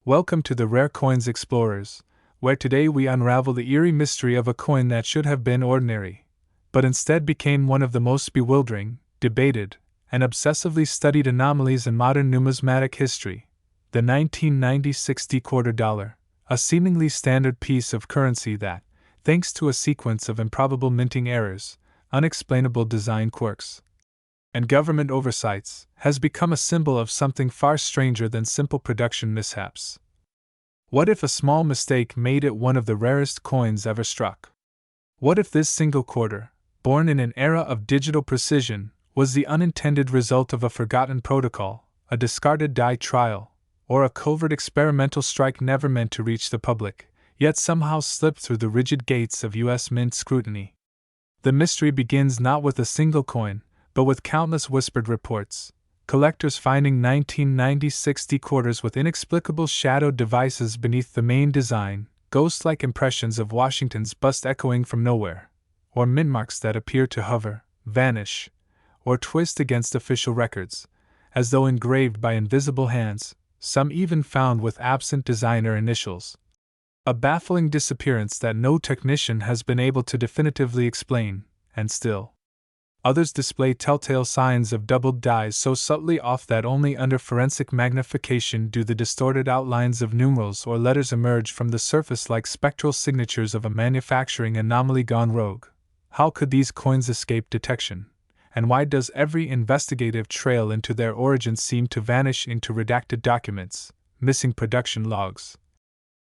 Welcome to the Rare Coins Explorers, where today we unravel the eerie mystery of a coin that should have been ordinary, but instead became one of the most bewildering, debated, and obsessively studied anomalies in modern numismatic history, the 1990 60-quarter dollar, a seemingly standard piece of currency that, thanks to a sequence of improbable minting errors, unexplainable design quirks, and government oversights, has become a symbol of something far stranger than simple production mishaps. What if a small mistake made it one of the rarest coins ever struck? What if this single quarter, born in an era of digital precision, was the unintended result of a forgotten protocol, a discarded die trial, or a covert experimental strike never meant to reach the public, yet somehow slipped through the rigid gates of U.S. Mint scrutiny? The mystery begins not with a single coin, but with countless whispered reports, collectors finding 1990 60 quarters with inexplicable shadowed devices beneath the main design, ghost-like impressions of Washington's bust echoing from nowhere, or mintmarks that appear to hover, vanish, or twist against official records, as though engraved by invisible hands, some even found with absent designer initials. A baffling disappearance that no technician has been able to definitively explain, and still others display telltale signs of doubled dies so subtly off that only under forensic magnification do the distorted outlines of numerals or letters emerge from the surface like spectral signatures of a manufacturing anomaly gone rogue. How could these coins escape detection? And why does every investigative trail into their origins seem to vanish into redacted documents, missing production logs,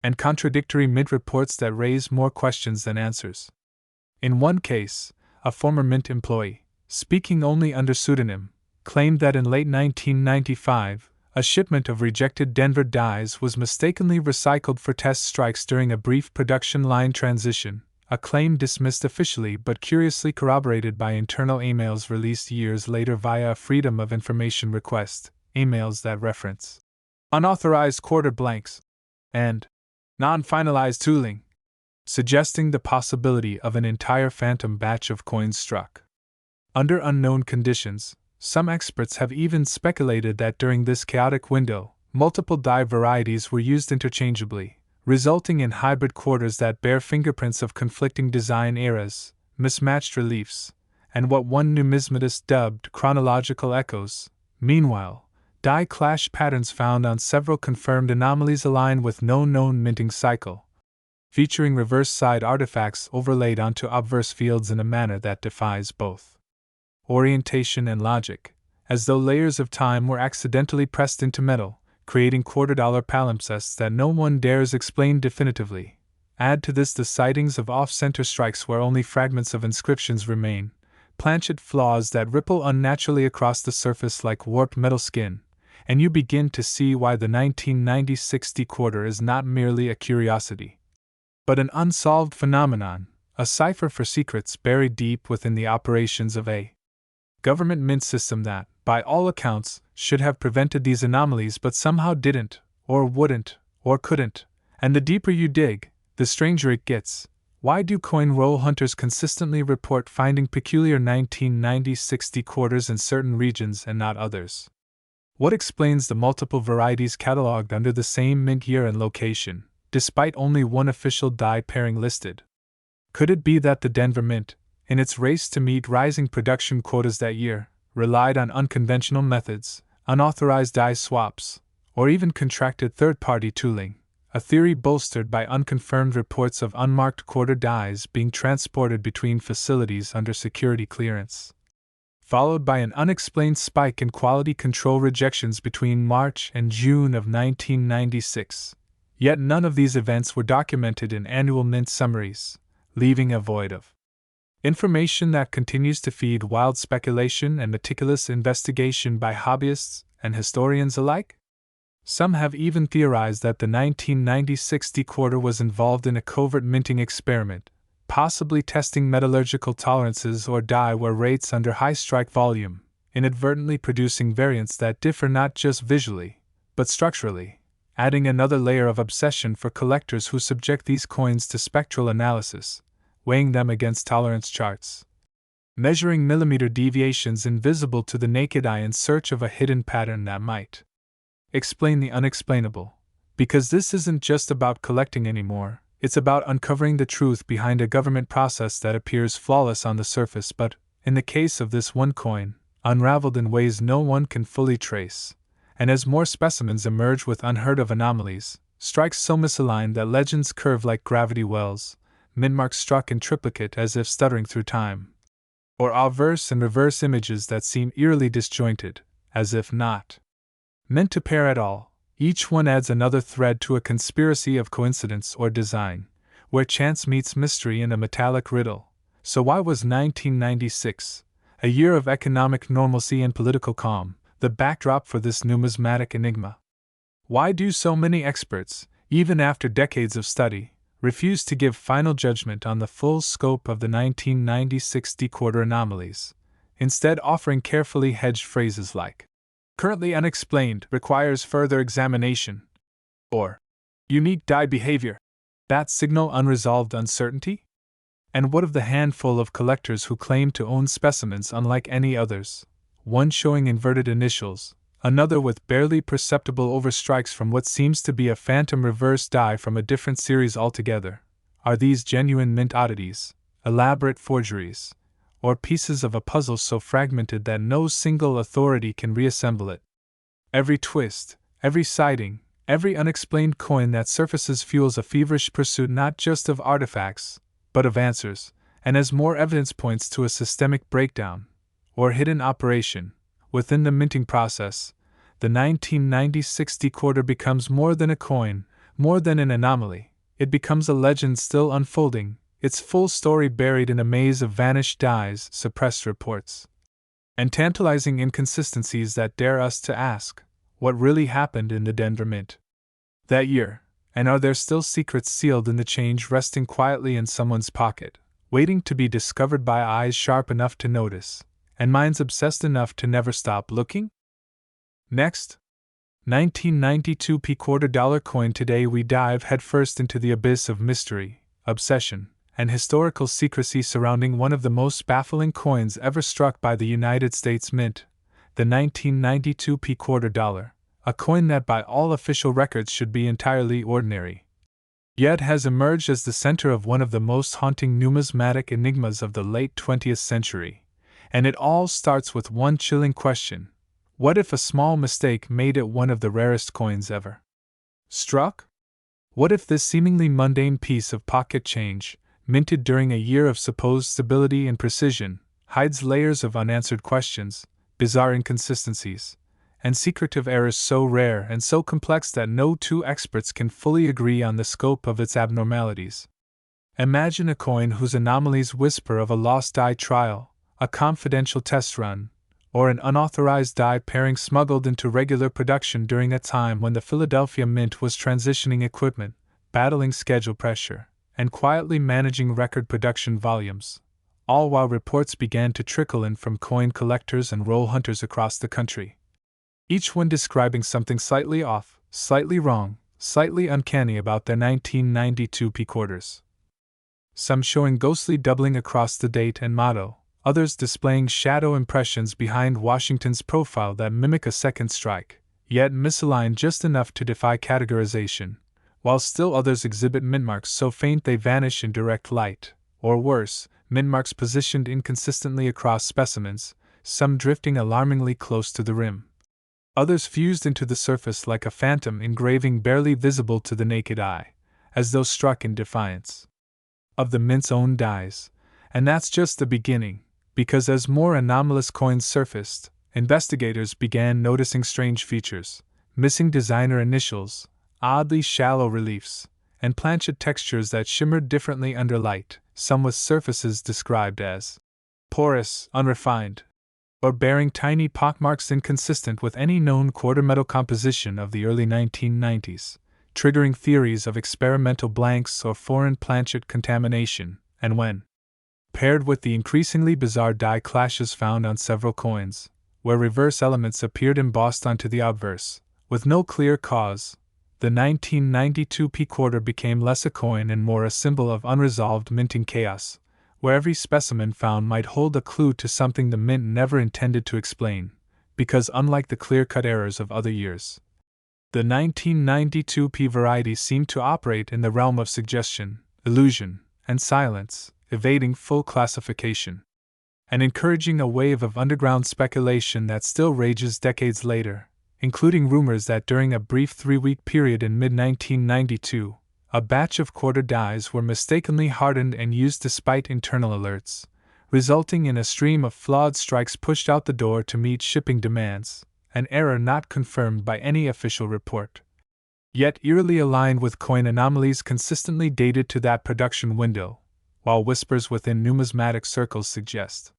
and contradictory mint reports that raise more questions than answers? In one case, a former mint employee, speaking only under pseudonym, claimed that in late 1995, a shipment of rejected Denver dies was mistakenly recycled for test strikes during a brief production line transition, a claim dismissed officially but curiously corroborated by internal emails released years later via a Freedom of Information request, emails that reference unauthorized quarter blanks and non-finalized tooling, suggesting the possibility of an entire phantom batch of coins struck. Under unknown conditions, some experts have even speculated that during this chaotic window, multiple die varieties were used interchangeably, resulting in hybrid quarters that bear fingerprints of conflicting design eras, mismatched reliefs, and what one numismatist dubbed chronological echoes. Meanwhile, die clash patterns found on several confirmed anomalies align with no known minting cycle, featuring reverse side artifacts overlaid onto obverse fields in a manner that defies both orientation and logic, as though layers of time were accidentally pressed into metal, creating quarter-dollar palimpsests that no one dares explain definitively. Add to this the sightings of off-center strikes where only fragments of inscriptions remain, planchet flaws that ripple unnaturally across the surface like warped metal skin, and you begin to see why the 1990 60 quarter is not merely a curiosity, but an unsolved phenomenon, a cipher for secrets buried deep within the operations of a government mint system that, by all accounts, should have prevented these anomalies but somehow didn't, or wouldn't, or couldn't. And the deeper you dig, the stranger it gets. Why do coin roll hunters consistently report finding peculiar 1990 60 quarters in certain regions and not others? What explains the multiple varieties cataloged under the same mint year and location, despite only one official die pairing listed? Could it be that the Denver Mint, in its race to meet rising production quotas that year, relied on unconventional methods, unauthorized die swaps, or even contracted third-party tooling, a theory bolstered by unconfirmed reports of unmarked quarter dies being transported between facilities under security clearance, followed by an unexplained spike in quality control rejections between March and June of 1996. Yet none of these events were documented in annual mint summaries, leaving a void of information that continues to feed wild speculation and meticulous investigation by hobbyists and historians alike. Some have even theorized that the 1990 60 quarter was involved in a covert minting experiment, possibly testing metallurgical tolerances or die wear rates under high strike volume, inadvertently producing variants that differ not just visually, but structurally, adding another layer of obsession for collectors who subject these coins to spectral analysis, weighing them against tolerance charts, measuring millimeter deviations invisible to the naked eye in search of a hidden pattern that might explain the unexplainable, Because this isn't just about collecting anymore, it's about uncovering the truth behind a government process that appears flawless on the surface but, in the case of this one coin, unraveled in ways no one can fully trace. And as more specimens emerge with unheard of anomalies, strikes so misaligned that legends curve like gravity wells, mintmarks struck in triplicate as if stuttering through time, or obverse and reverse images that seem eerily disjointed, as if not meant to pair at all, each one adds another thread to a conspiracy of coincidence or design, where chance meets mystery in a metallic riddle. So why was 1996, a year of economic normalcy and political calm, the backdrop for this numismatic enigma? Why do so many experts, even after decades of study, refuse to give final judgment on the full scope of the 1996 dequarter anomalies, instead offering carefully hedged phrases like, "currently unexplained, requires further examination," or "unique die behavior," that signal unresolved uncertainty? And what of the handful of collectors who claim to own specimens unlike any others, one showing inverted initials, another with barely perceptible overstrikes from what seems to be a phantom reverse die from a different series altogether? Are these genuine mint oddities, elaborate forgeries, or pieces of a puzzle so fragmented that no single authority can reassemble it? Every twist, every sighting, every unexplained coin that surfaces fuels a feverish pursuit not just of artifacts, but of answers, and as more evidence points to a systemic breakdown, or hidden operation, within the minting process, the 1996 dequarter becomes more than a coin, more than an anomaly. It becomes a legend still unfolding, its full story buried in a maze of vanished dies, suppressed reports, and tantalizing inconsistencies that dare us to ask, what really happened in the Denver Mint that year, and are there still secrets sealed in the change resting quietly in someone's pocket, waiting to be discovered by eyes sharp enough to notice, and minds obsessed enough to never stop looking? Next, 1992 quarter dollar coin. Today we dive headfirst into the abyss of mystery, obsession, and historical secrecy surrounding one of the most baffling coins ever struck by the United States Mint, the 1992 quarter dollar, a coin that by all official records should be entirely ordinary, yet has emerged as the center of one of the most haunting numismatic enigmas of the late 20th century. And it all starts with one chilling question: what if a small mistake made it one of the rarest coins ever struck? What if this seemingly mundane piece of pocket change, minted during a year of supposed stability and precision, hides layers of unanswered questions, bizarre inconsistencies, and secretive errors so rare and so complex that no two experts can fully agree on the scope of its abnormalities? Imagine a coin whose anomalies whisper of a lost die trial, a confidential test run, or an unauthorized die pairing smuggled into regular production during a time when the Philadelphia Mint was transitioning equipment, battling schedule pressure, and quietly managing record production volumes, all while reports began to trickle in from coin collectors and roll hunters across the country, each one describing something slightly off, slightly wrong, slightly uncanny about their 1992 quarters. Some showing ghostly doubling across the date and motto, others displaying shadow impressions behind Washington's profile that mimic a second strike, yet misaligned just enough to defy categorization, while still others exhibit mintmarks so faint they vanish in direct light, or worse, mintmarks positioned inconsistently across specimens, some drifting alarmingly close to the rim. Others fused into the surface like a phantom engraving barely visible to the naked eye, as though struck in defiance of the mint's own dies. And that's just the beginning, because as more anomalous coins surfaced, investigators began noticing strange features, missing designer initials, oddly shallow reliefs, and planchet textures that shimmered differently under light, some with surfaces described as porous, unrefined, or bearing tiny pockmarks inconsistent with any known quarter-metal composition of the early 1990s, triggering theories of experimental blanks or foreign planchet contamination. And when paired with the increasingly bizarre die clashes found on several coins, where reverse elements appeared embossed onto the obverse, with no clear cause, the 1992 quarter became less a coin and more a symbol of unresolved minting chaos, where every specimen found might hold a clue to something the mint never intended to explain, because unlike the clear-cut errors of other years, The 1992p variety seemed to operate in the realm of suggestion, illusion, and silence, evading full classification, and encouraging a wave of underground speculation that still rages decades later, including rumors that during a brief 3-week period in mid-1992, a batch of quarter dies were mistakenly hardened and used despite internal alerts, resulting in a stream of flawed strikes pushed out the door to meet shipping demands, an error not confirmed by any official report, yet eerily aligned with coin anomalies consistently dated to that production window, while whispers within numismatic circles suggest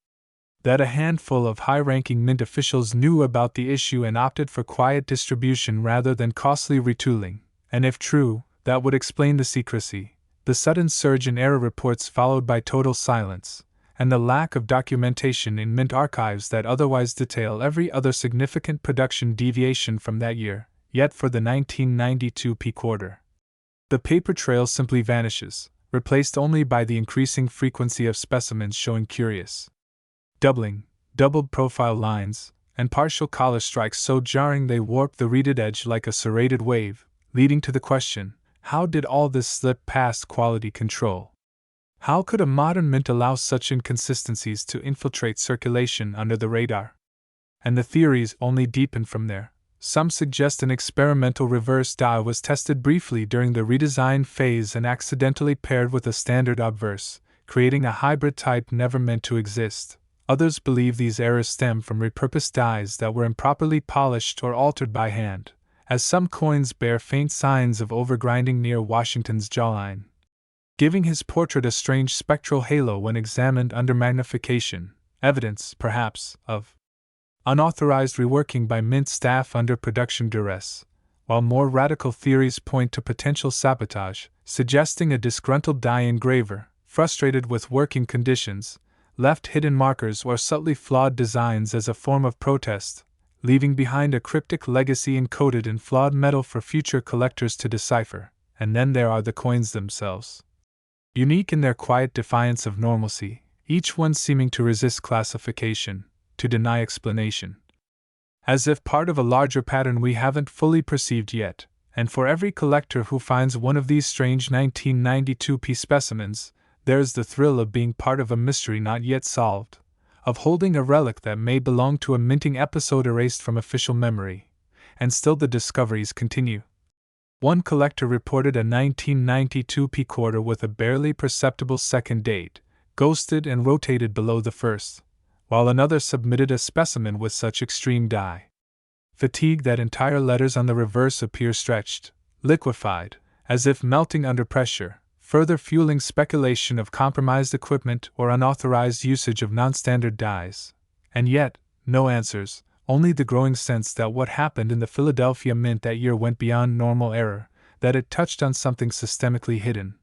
that a handful of high-ranking mint officials knew about the issue and opted for quiet distribution rather than costly retooling, and if true, that would explain the secrecy, the sudden surge in error reports followed by total silence, and the lack of documentation in mint archives that otherwise detail every other significant production deviation from that year, yet for the 1992p quarter, the paper trail simply vanishes, replaced only by the increasing frequency of specimens showing curious doubled profile lines, and partial collar strikes so jarring they warp the reeded edge like a serrated wave, leading to the question, how did all this slip past quality control? How could a modern mint allow such inconsistencies to infiltrate circulation under the radar? And the theories only deepen from there. Some suggest an experimental reverse die was tested briefly during the redesign phase and accidentally paired with a standard obverse, creating a hybrid type never meant to exist. Others believe these errors stem from repurposed dies that were improperly polished or altered by hand, as some coins bear faint signs of overgrinding near Washington's jawline, giving his portrait a strange spectral halo when examined under magnification, evidence, perhaps, of unauthorized reworking by mint staff under production duress, while more radical theories point to potential sabotage, suggesting a disgruntled die engraver, frustrated with working conditions, left hidden markers or subtly flawed designs as a form of protest, leaving behind a cryptic legacy encoded in flawed metal for future collectors to decipher. And then there are the coins themselves. Unique in their quiet defiance of normalcy, each one seeming to resist classification, to deny explanation. As if part of a larger pattern we haven't fully perceived yet, and for every collector who finds one of these strange 1992p specimens, there's the thrill of being part of a mystery not yet solved, of holding a relic that may belong to a minting episode erased from official memory, and still the discoveries continue. One collector reported a 1992p quarter with a barely perceptible second date, ghosted and rotated below the first, while another submitted a specimen with such extreme die fatigue that entire letters on the reverse appear stretched, liquefied, as if melting under pressure, further fueling speculation of compromised equipment or unauthorized usage of non-standard dies. And yet, no answers, only the growing sense that what happened in the Philadelphia Mint that year went beyond normal error, that it touched on something systemically hidden.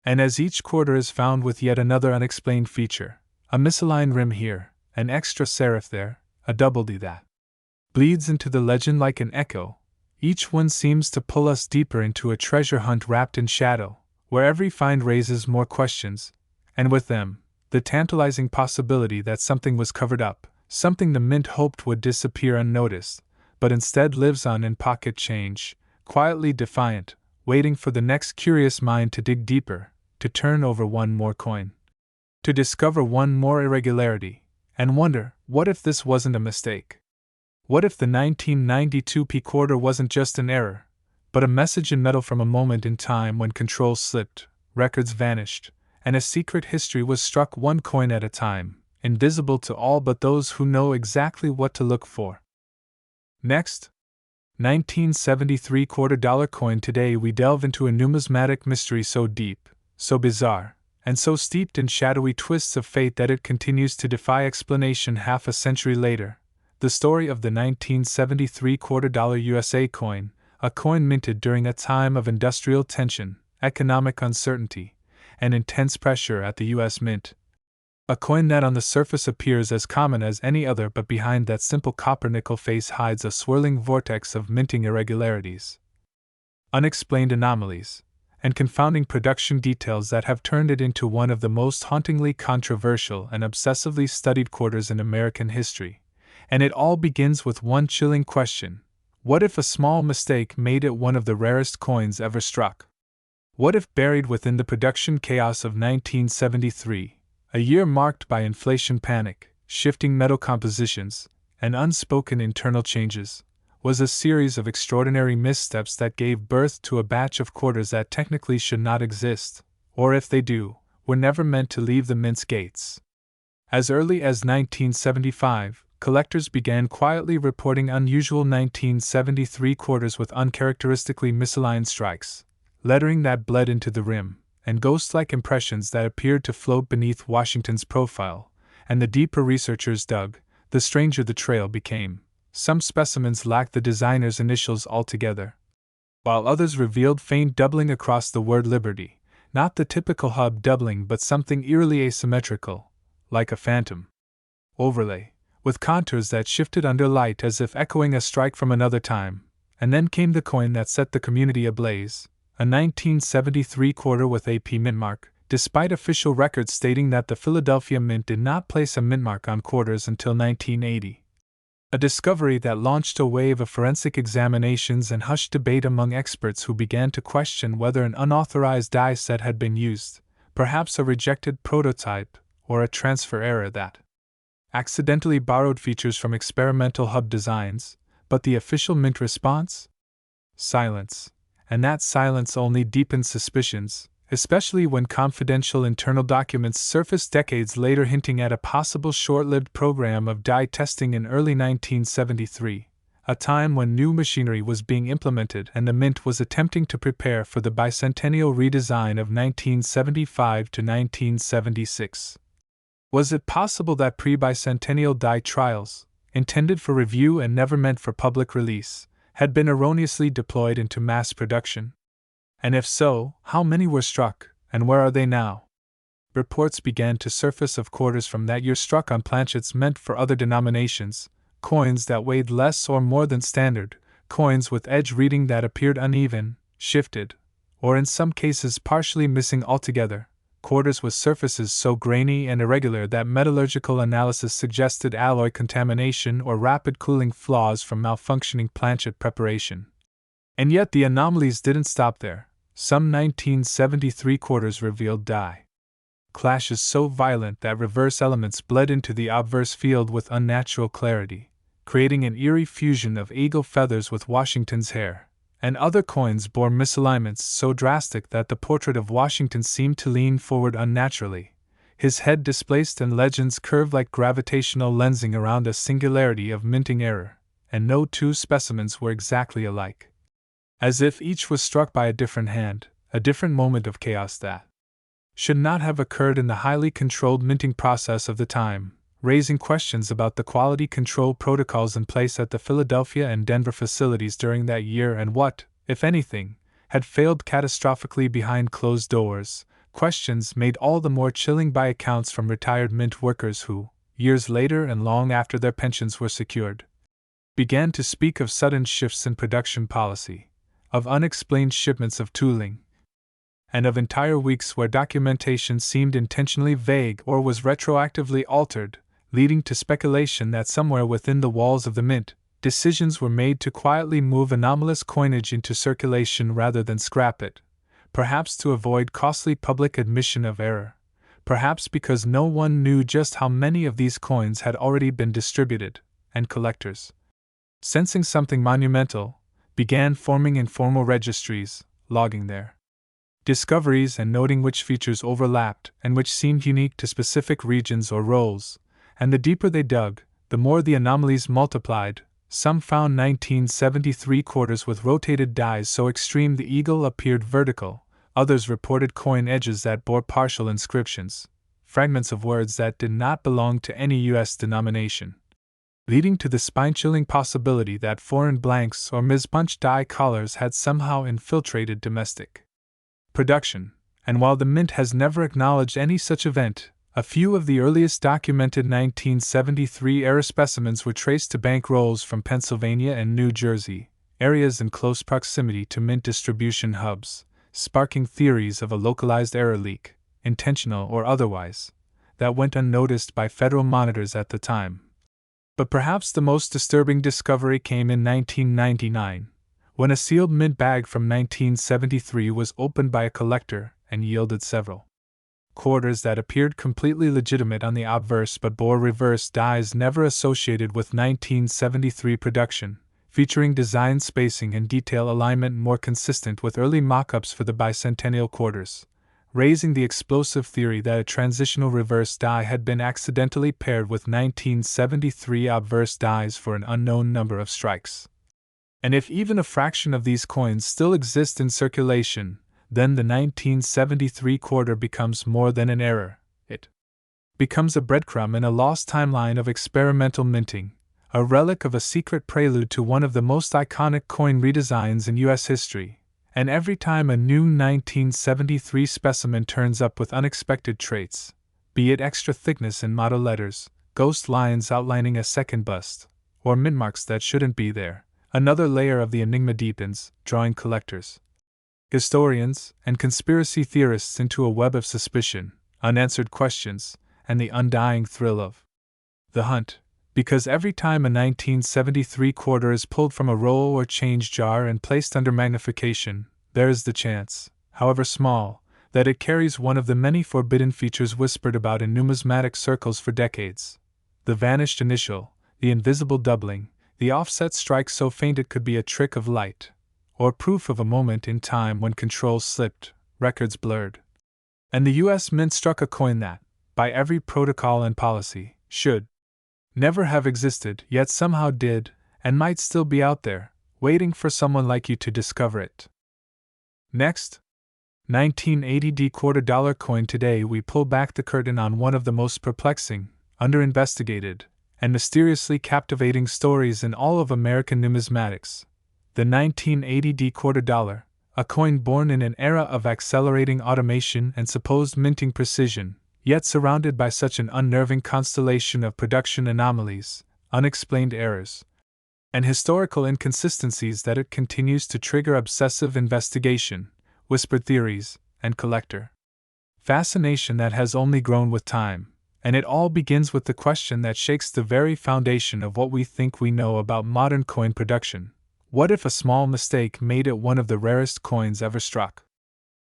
And as each quarter is found with yet another unexplained feature, a misaligned rim here, an extra serif there, a double D that bleeds into the legend like an echo, each one seems to pull us deeper into a treasure hunt wrapped in shadow, where every find raises more questions, and with them, the tantalizing possibility that something was covered up, something the mint hoped would disappear unnoticed, but instead lives on in pocket change, quietly defiant, waiting for the next curious mind to dig deeper, to turn over one more coin, to discover one more irregularity, and wonder, what if this wasn't a mistake? What if the 1992p quarter wasn't just an error, but a message in metal from a moment in time when control slipped, records vanished, and a secret history was struck one coin at a time, invisible to all but those who know exactly what to look for. Next, 1973 $quarter coin. Today we delve into a numismatic mystery so deep, so bizarre, and so steeped in shadowy twists of fate that it continues to defy explanation half a century later. The story of the 1973 $quarter USA coin, a coin minted during a time of industrial tension, economic uncertainty, and intense pressure at the U.S. Mint. A coin that on the surface appears as common as any other, but behind that simple copper-nickel face hides a swirling vortex of minting irregularities, unexplained anomalies, and confounding production details that have turned it into one of the most hauntingly controversial and obsessively studied quarters in American history. And it all begins with one chilling question: What if a small mistake made it one of the rarest coins ever struck? What if buried within the production chaos of 1973, a year marked by inflation panic, shifting metal compositions, and unspoken internal changes, was a series of extraordinary missteps that gave birth to a batch of quarters that technically should not exist, or if they do, were never meant to leave the mint's gates? As early as 1975, collectors began quietly reporting unusual 1973 quarters with uncharacteristically misaligned strikes, lettering that bled into the rim, and ghost-like impressions that appeared to float beneath Washington's profile, and the deeper researchers dug, the stranger the trail became. Some specimens lacked the designer's initials altogether, while others revealed faint doubling across the word Liberty, not the typical hub doubling but something eerily asymmetrical, like a phantom overlay, with contours that shifted under light as if echoing a strike from another time. And then came the coin that set the community ablaze, a 1973 quarter with AP mintmark, despite official records stating that the Philadelphia Mint did not place a mintmark on quarters until 1980. A discovery that launched a wave of forensic examinations and hushed debate among experts who began to question whether an unauthorized die set had been used, perhaps a rejected prototype, or a transfer error that accidentally borrowed features from experimental hub designs. But the official mint response? Silence. And that silence only deepened suspicions, especially when confidential internal documents surfaced decades later hinting at a possible short-lived program of die testing in early 1973, a time when new machinery was being implemented and the Mint was attempting to prepare for the bicentennial redesign of 1975 to 1976. Was it possible that pre-bicentennial die trials, intended for review and never meant for public release, had been erroneously deployed into mass production? And if so, how many were struck, and where are they now? Reports began to surface of quarters from that year struck on planchets meant for other denominations, coins that weighed less or more than standard, coins with edge reading that appeared uneven, shifted, or in some cases partially missing altogether, quarters with surfaces so grainy and irregular that metallurgical analysis suggested alloy contamination or rapid cooling flaws from malfunctioning planchet preparation. And yet the anomalies didn't stop there. Some 1973 quarters revealed die clashes so violent that reverse elements bled into the obverse field with unnatural clarity, creating an eerie fusion of eagle feathers with Washington's hair, and other coins bore misalignments so drastic that the portrait of Washington seemed to lean forward unnaturally, his head displaced and legends curved like gravitational lensing around a singularity of minting error, and no two specimens were exactly alike. As if each was struck by a different hand, a different moment of chaos that should not have occurred in the highly controlled minting process of the time, raising questions about the quality control protocols in place at the Philadelphia and Denver facilities during that year and what, if anything, had failed catastrophically behind closed doors, questions made all the more chilling by accounts from retired mint workers who, years later and long after their pensions were secured, began to speak of sudden shifts in production policy, of unexplained shipments of tooling, and of entire weeks where documentation seemed intentionally vague or was retroactively altered, leading to speculation that somewhere within the walls of the Mint, decisions were made to quietly move anomalous coinage into circulation rather than scrap it, perhaps to avoid costly public admission of error, perhaps because no one knew just how many of these coins had already been distributed, and collectors, sensing something monumental, began forming informal registries, logging their discoveries and noting which features overlapped and which seemed unique to specific regions or roles, and the deeper they dug, the more the anomalies multiplied. Some found 1973 quarters with rotated dies so extreme the eagle appeared vertical, others reported coin edges that bore partial inscriptions, fragments of words that did not belong to any U.S. denomination, leading to the spine-chilling possibility that foreign blanks or mispunched die collars had somehow infiltrated domestic production. And while the Mint has never acknowledged any such event, a few of the earliest documented 1973 era specimens were traced to bank rolls from Pennsylvania and New Jersey, areas in close proximity to Mint distribution hubs, sparking theories of a localized error leak, intentional or otherwise, that went unnoticed by federal monitors at the time. But perhaps the most disturbing discovery came in 1999, when a sealed mint bag from 1973 was opened by a collector and yielded several quarters that appeared completely legitimate on the obverse but bore reverse dies never associated with 1973 production, featuring design spacing and detail alignment more consistent with early mock-ups for the bicentennial quarters, raising the explosive theory that a transitional reverse die had been accidentally paired with 1973 obverse dies for an unknown number of strikes. And if even a fraction of these coins still exist in circulation, then the 1973 quarter becomes more than an error. It becomes a breadcrumb in a lost timeline of experimental minting, a relic of a secret prelude to one of the most iconic coin redesigns in U.S. history. And every time a new 1973 specimen turns up with unexpected traits, be it extra thickness in motto letters, ghost lines outlining a second bust, or mintmarks that shouldn't be there, another layer of the enigma deepens, drawing collectors, historians, and conspiracy theorists into a web of suspicion, unanswered questions, and the undying thrill of the hunt. Because every time a 1973 quarter is pulled from a roll or change jar and placed under magnification, there is the chance, however small, that it carries one of the many forbidden features whispered about in numismatic circles for decades: the vanished initial, the invisible doubling, the offset strike so faint it could be a trick of light, or proof of a moment in time when controls slipped, records blurred. And the U.S. Mint struck a coin that, by every protocol and policy, should never have existed, yet somehow did, and might still be out there, waiting for someone like you to discover it. Next, 1980 quarter-dollar coin. Today we pull back the curtain on one of the most perplexing, under-investigated, and mysteriously captivating stories in all of American numismatics. The 1980 quarter-dollar, a coin born in an era of accelerating automation and supposed minting precision, yet surrounded by such an unnerving constellation of production anomalies, unexplained errors, and historical inconsistencies that it continues to trigger obsessive investigation, whispered theories, and collector fascination that has only grown with time. And it all begins with the question that shakes the very foundation of what we think we know about modern coin production. What if a small mistake made it one of the rarest coins ever struck?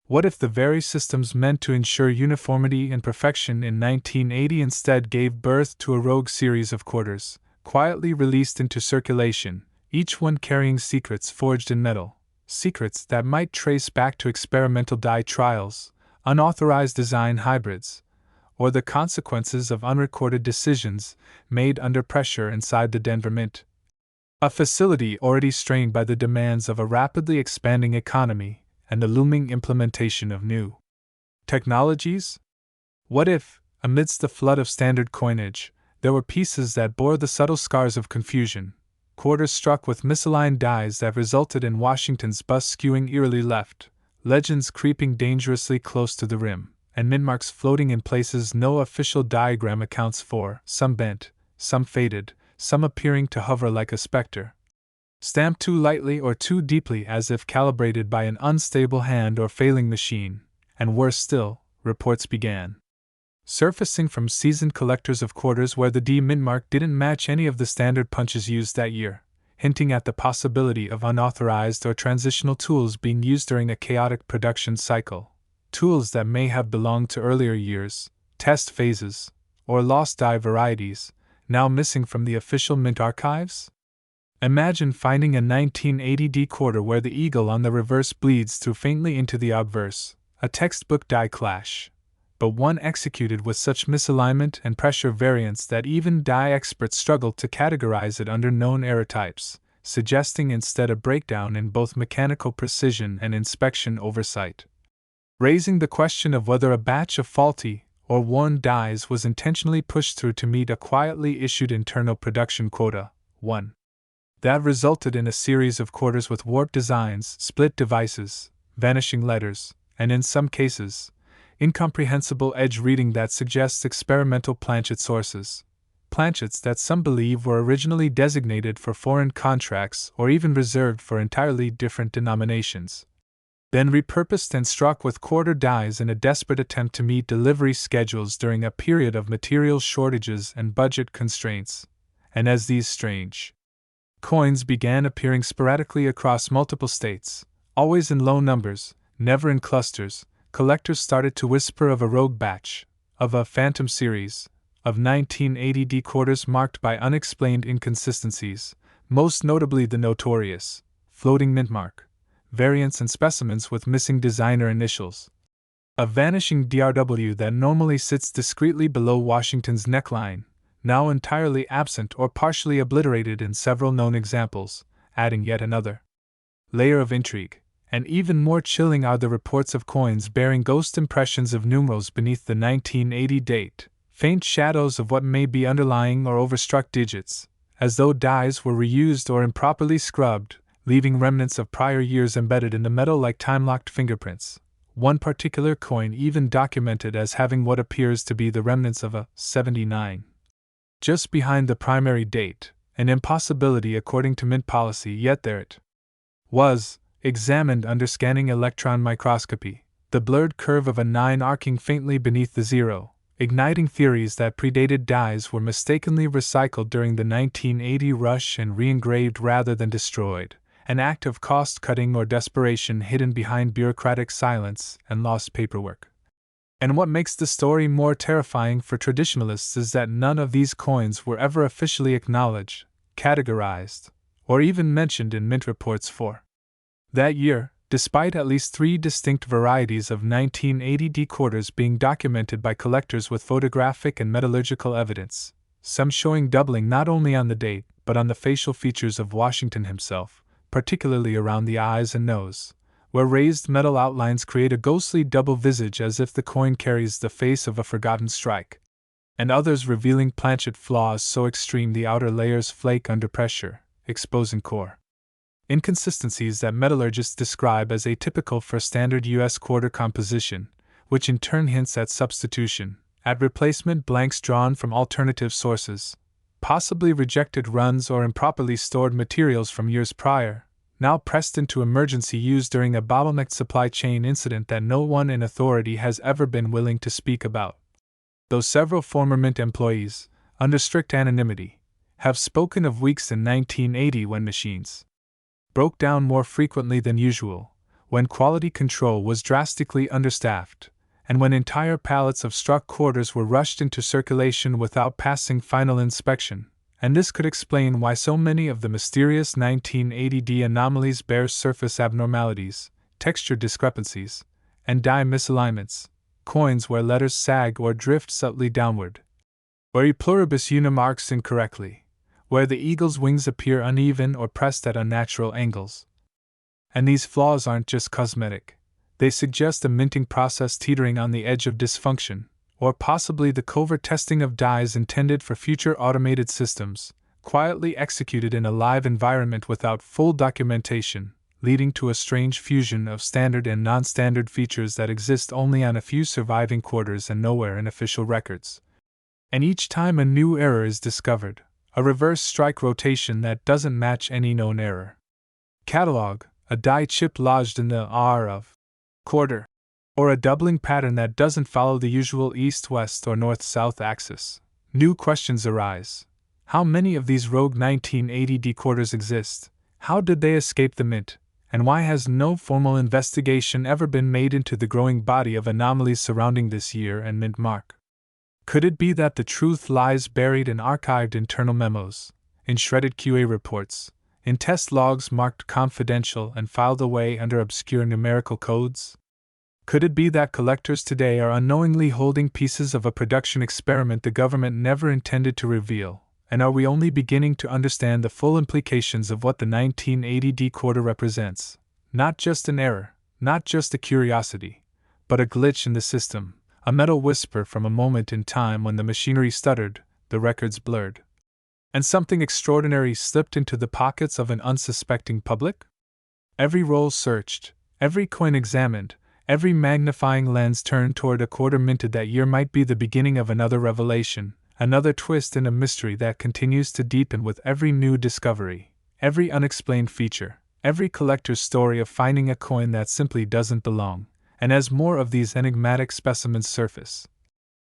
What if the very systems meant to ensure uniformity and perfection in 1980 instead gave birth to a rogue series of quarters, quietly released into circulation, each one carrying secrets forged in metal, secrets that might trace back to experimental die trials, unauthorized design hybrids, or the consequences of unrecorded decisions made under pressure inside the Denver Mint, a facility already strained by the demands of a rapidly expanding economy and the looming implementation of new technologies? What if, amidst the flood of standard coinage, there were pieces that bore the subtle scars of confusion, quarters struck with misaligned dies that resulted in Washington's bust skewing eerily left, legends creeping dangerously close to the rim, and mintmarks floating in places no official diagram accounts for, some bent, some faded, some appearing to hover like a specter, stamped too lightly or too deeply as if calibrated by an unstable hand or failing machine, and worse still, reports began surfacing from seasoned collectors of quarters where the D mintmark didn't match any of the standard punches used that year, hinting at the possibility of unauthorized or transitional tools being used during a chaotic production cycle, tools that may have belonged to earlier years, test phases, or lost die varieties, now missing from the official mint archives? Imagine finding a 1980 quarter where the eagle on the reverse bleeds through faintly into the obverse, a textbook die clash, but one executed with such misalignment and pressure variance that even die experts struggled to categorize it under known error types, suggesting instead a breakdown in both mechanical precision and inspection oversight, raising the question of whether a batch of faulty or worn dies was intentionally pushed through to meet a quietly issued internal production quota. 1. That resulted in a series of quarters with warped designs, split devices, vanishing letters, and in some cases, incomprehensible edge reading that suggests experimental planchet sources, planchets that some believe were originally designated for foreign contracts or even reserved for entirely different denominations, then repurposed and struck with quarter dies in a desperate attempt to meet delivery schedules during a period of material shortages and budget constraints, And as these strange coins began appearing sporadically across multiple states, always in low numbers, never in clusters, collectors started to whisper of a rogue batch, of a phantom series, of 1980 decorders marked by unexplained inconsistencies, most notably the notorious floating mintmark, variants and specimens with missing designer initials. A vanishing DRW that normally sits discreetly below Washington's neckline, now entirely absent or partially obliterated in several known examples, adding yet another layer of intrigue. And even more chilling are the reports of coins bearing ghost impressions of numerals beneath the 1980 date, faint shadows of what may be underlying or overstruck digits, as though dies were reused or improperly scrubbed, leaving remnants of prior years embedded in the metal like time-locked fingerprints. One particular coin even documented as having what appears to be the remnants of a 79. Just behind the primary date, an impossibility according to mint policy, yet there it was, examined under scanning electron microscopy, the blurred curve of a 9 arcing faintly beneath the 0, igniting theories that predated dies were mistakenly recycled during the 1980 rush and re-engraved rather than destroyed, an act of cost-cutting or desperation hidden behind bureaucratic silence and lost paperwork. And what makes the story more terrifying for traditionalists is that none of these coins were ever officially acknowledged, categorized, or even mentioned in mint reports for that year, despite at least 3 distinct varieties of 1980 decorders being documented by collectors with photographic and metallurgical evidence, some showing doubling not only on the date but on the facial features of Washington himself, particularly around the eyes and nose, where raised metal outlines create a ghostly double visage as if the coin carries the face of a forgotten strike, and others revealing planchet flaws so extreme the outer layers flake under pressure, exposing core inconsistencies that metallurgists describe as atypical for standard U.S. quarter composition, which in turn hints at substitution, at replacement blanks drawn from alternative sources, possibly rejected runs or improperly stored materials from years prior, now pressed into emergency use during a bottlenecked supply chain incident that no one in authority has ever been willing to speak about. Though several former Mint employees, under strict anonymity, have spoken of weeks in 1980 when machines broke down more frequently than usual, when quality control was drastically understaffed, and when entire pallets of struck quarters were rushed into circulation without passing final inspection, and this could explain why so many of the mysterious 1980D anomalies bear surface abnormalities, texture discrepancies, and die misalignments, coins where letters sag or drift subtly downward, where e pluribus una marks incorrectly, where the eagle's wings appear uneven or pressed at unnatural angles. And these flaws aren't just cosmetic. They suggest a minting process teetering on the edge of dysfunction, or possibly the covert testing of dies intended for future automated systems, quietly executed in a live environment without full documentation, leading to a strange fusion of standard and non-standard features that exist only on a few surviving quarters and nowhere in official records. And each time a new error is discovered, a reverse strike rotation that doesn't match any known error catalog, a die chip lodged in the R of quarter, or a doubling pattern that doesn't follow the usual east-west or north-south axis. New questions arise. How many of these rogue 1980 decorders exist? How did they escape the mint? And why has no formal investigation ever been made into the growing body of anomalies surrounding this year and mint mark? Could it be that the truth lies buried in archived internal memos, in shredded QA reports, in test logs marked confidential and filed away under obscure numerical codes? Could it be that collectors today are unknowingly holding pieces of a production experiment the government never intended to reveal, and are we only beginning to understand the full implications of what the 1980 decoder represents? Not just an error, not just a curiosity, but a glitch in the system, a metal whisper from a moment in time when the machinery stuttered, the records blurred, and something extraordinary slipped into the pockets of an unsuspecting public? Every roll searched, every coin examined, every magnifying lens turned toward a quarter minted that year might be the beginning of another revelation, another twist in a mystery that continues to deepen with every new discovery, every unexplained feature, every collector's story of finding a coin that simply doesn't belong. And as more of these enigmatic specimens surface,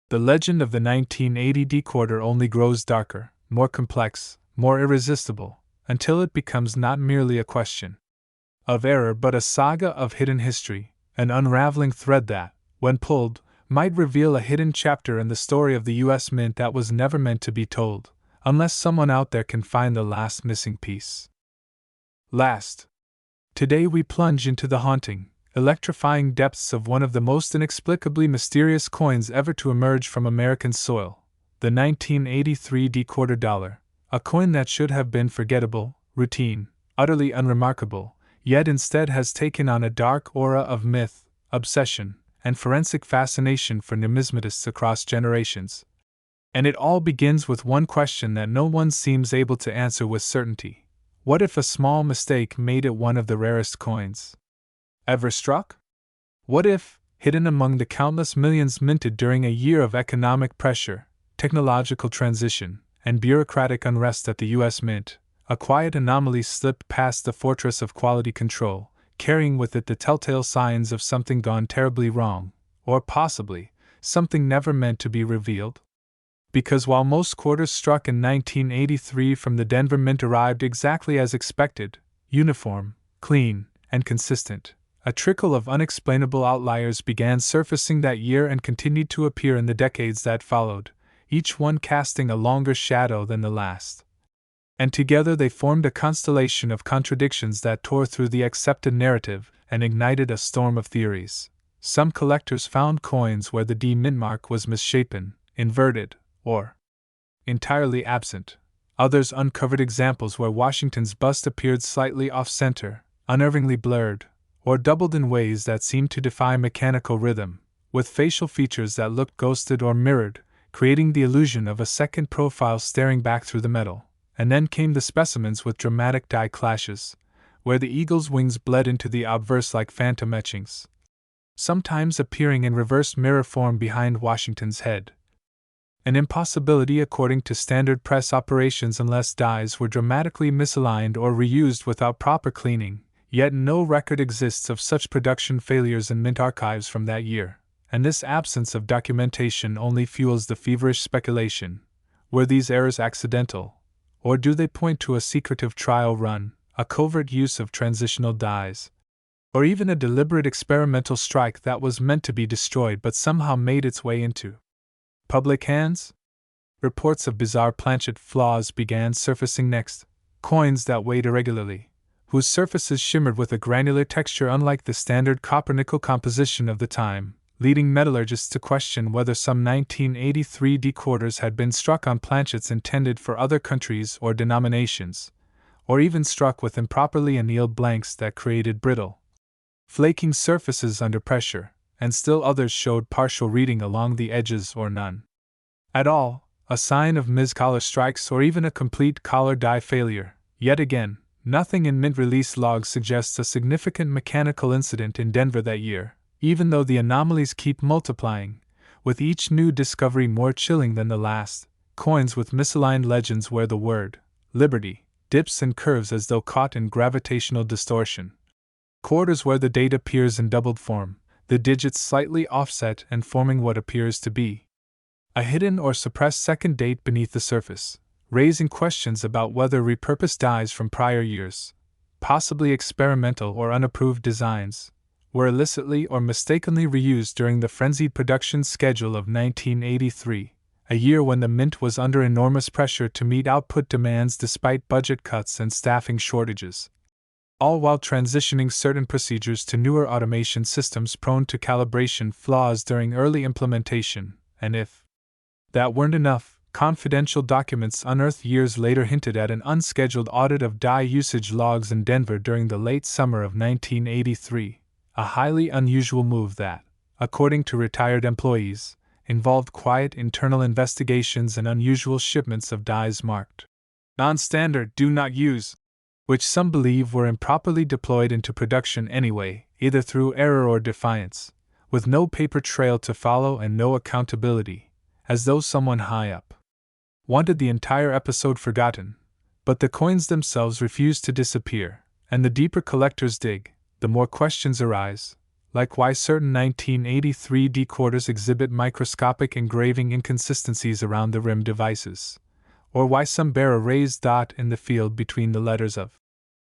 the legend of the 1980 decoder only grows darker, more complex, more irresistible, until it becomes not merely a question of error but a saga of hidden history, an unraveling thread that, when pulled, might reveal a hidden chapter in the story of the U.S. Mint that was never meant to be told, unless someone out there can find the last missing piece. Today we plunge into the haunting, electrifying depths of one of the most inexplicably mysterious coins ever to emerge from American soil, the 1983 quarter dollar, a coin that should have been forgettable, routine, utterly unremarkable, yet instead has taken on a dark aura of myth, obsession, and forensic fascination for numismatists across generations. And it all begins with one question that no one seems able to answer with certainty. What if a small mistake made it one of the rarest coins ever struck? What if, hidden among the countless millions minted during a year of economic pressure, technological transition, and bureaucratic unrest at the U.S. Mint, a quiet anomaly slipped past the fortress of quality control, carrying with it the telltale signs of something gone terribly wrong, or possibly, something never meant to be revealed? Because while most quarters struck in 1983 from the Denver Mint arrived exactly as expected, uniform, clean, and consistent, a trickle of unexplainable outliers began surfacing that year and continued to appear in the decades that followed, each one casting a longer shadow than the last. And together they formed a constellation of contradictions that tore through the accepted narrative and ignited a storm of theories. Some collectors found coins where the mintmark was misshapen, inverted, or entirely absent. Others uncovered examples where Washington's bust appeared slightly off-center, unnervingly blurred, or doubled in ways that seemed to defy mechanical rhythm, with facial features that looked ghosted or mirrored, creating the illusion of a second profile staring back through the metal. And then came the specimens with dramatic die clashes, where the eagle's wings bled into the obverse like phantom etchings, sometimes appearing in reversed mirror form behind Washington's head. An impossibility according to standard press operations unless dies were dramatically misaligned or reused without proper cleaning, yet no record exists of such production failures in mint archives from that year, and this absence of documentation only fuels the feverish speculation. Were these errors accidental? Or do they point to a secretive trial run, a covert use of transitional dyes, or even a deliberate experimental strike that was meant to be destroyed but somehow made its way into public hands? Reports of bizarre planchet flaws began surfacing next, coins that weighed irregularly, whose surfaces shimmered with a granular texture unlike the standard copper-nickel composition of the time, leading metallurgists to question whether some 1983 quarters had been struck on planchets intended for other countries or denominations, or even struck with improperly annealed blanks that created brittle, flaking surfaces under pressure, and still others showed partial reading along the edges or none at all, a sign of mis-collar strikes or even a complete collar die failure. Yet again, nothing in mint release logs suggests a significant mechanical incident in Denver that year, even though the anomalies keep multiplying, with each new discovery more chilling than the last. Coins with misaligned legends where the word Liberty dips and curves as though caught in gravitational distortion. Quarters where the date appears in doubled form, the digits slightly offset and forming what appears to be a hidden or suppressed second date beneath the surface, raising questions about whether repurposed dies from prior years, possibly experimental or unapproved designs, were illicitly or mistakenly reused during the frenzied production schedule of 1983, a year when the mint was under enormous pressure to meet output demands despite budget cuts and staffing shortages, all while transitioning certain procedures to newer automation systems prone to calibration flaws during early implementation. And if that weren't enough, confidential documents unearthed years later hinted at an unscheduled audit of die usage logs in Denver during the late summer of 1983. A highly unusual move that, according to retired employees, involved quiet internal investigations and unusual shipments of dies marked non-standard, do not use, which some believe were improperly deployed into production anyway, either through error or defiance, with no paper trail to follow and no accountability, as though someone high up wanted the entire episode forgotten. But the coins themselves refuse to disappear, and the deeper collectors dig, the more questions arise, like why certain 1983 quarters exhibit microscopic engraving inconsistencies around the rim devices, or why some bear a raised dot in the field between the letters of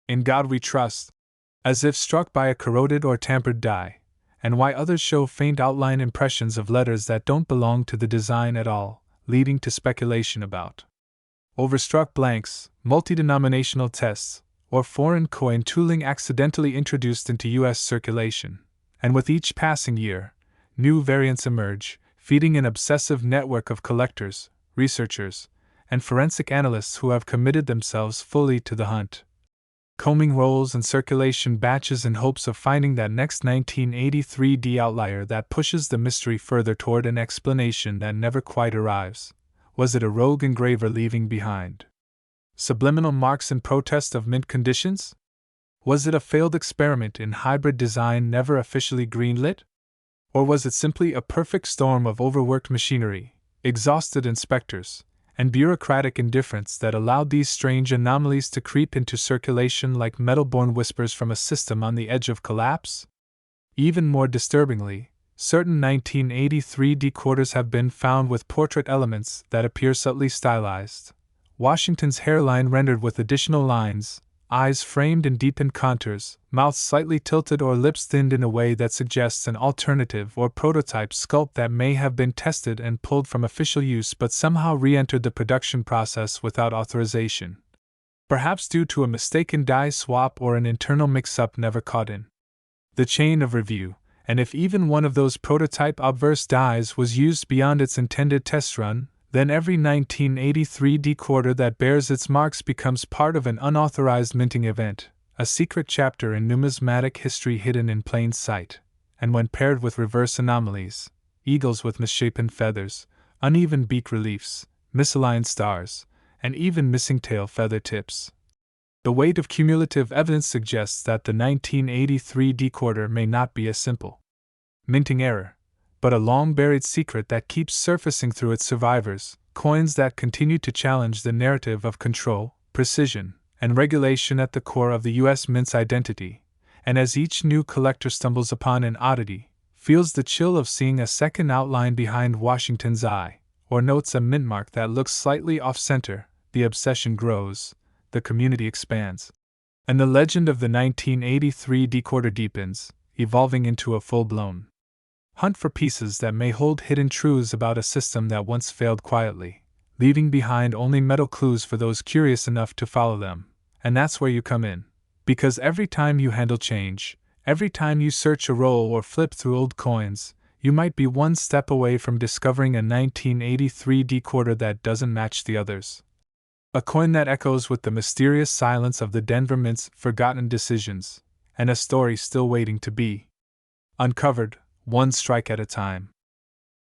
"In God We Trust," as if struck by a corroded or tampered die, and why others show faint outline impressions of letters that don't belong to the design at all, leading to speculation about overstruck blanks, multi-denominational tests, or foreign coin tooling accidentally introduced into U.S. circulation. And with each passing year, new variants emerge, feeding an obsessive network of collectors, researchers, and forensic analysts who have committed themselves fully to the hunt, combing rolls and circulation batches in hopes of finding that next 1983 outlier that pushes the mystery further toward an explanation that never quite arrives. Was it a rogue engraver leaving behind subliminal marks in protest of mint conditions? Was it a failed experiment in hybrid design never officially greenlit? Or was it simply a perfect storm of overworked machinery, exhausted inspectors, and bureaucratic indifference that allowed these strange anomalies to creep into circulation like metal-borne whispers from a system on the edge of collapse? Even more disturbingly, certain 1983 decoders have been found with portrait elements that appear subtly stylized. Washington's hairline rendered with additional lines, eyes framed in deepened contours, mouth slightly tilted or lips thinned in a way that suggests an alternative or prototype sculpt that may have been tested and pulled from official use but somehow re-entered the production process without authorization. Perhaps due to a mistaken die swap or an internal mix-up never caught in the chain of review, and if even one of those prototype obverse dies was used beyond its intended test run, then every 1983 decoder that bears its marks becomes part of an unauthorized minting event, a secret chapter in numismatic history hidden in plain sight. And when paired with reverse anomalies, eagles with misshapen feathers, uneven beak reliefs, misaligned stars, and even missing tail feather tips, the weight of cumulative evidence suggests that the 1983 decoder may not be a simple minting error, but a long-buried secret that keeps surfacing through its survivors, coins that continue to challenge the narrative of control, precision, and regulation at the core of the U.S. Mint's identity. And as each new collector stumbles upon an oddity, feels the chill of seeing a second outline behind Washington's eye, or notes a mintmark that looks slightly off-center, the obsession grows, the community expands, and the legend of the 1983 decoder deepens, evolving into a full-blown hunt for pieces that may hold hidden truths about a system that once failed quietly, leaving behind only metal clues for those curious enough to follow them. And that's where you come in. Because every time you handle change, every time you search a roll or flip through old coins, you might be one step away from discovering a 1983 decoder that doesn't match the others. A coin that echoes with the mysterious silence of the Denver Mint's forgotten decisions, and a story still waiting to be uncovered, one strike at a time.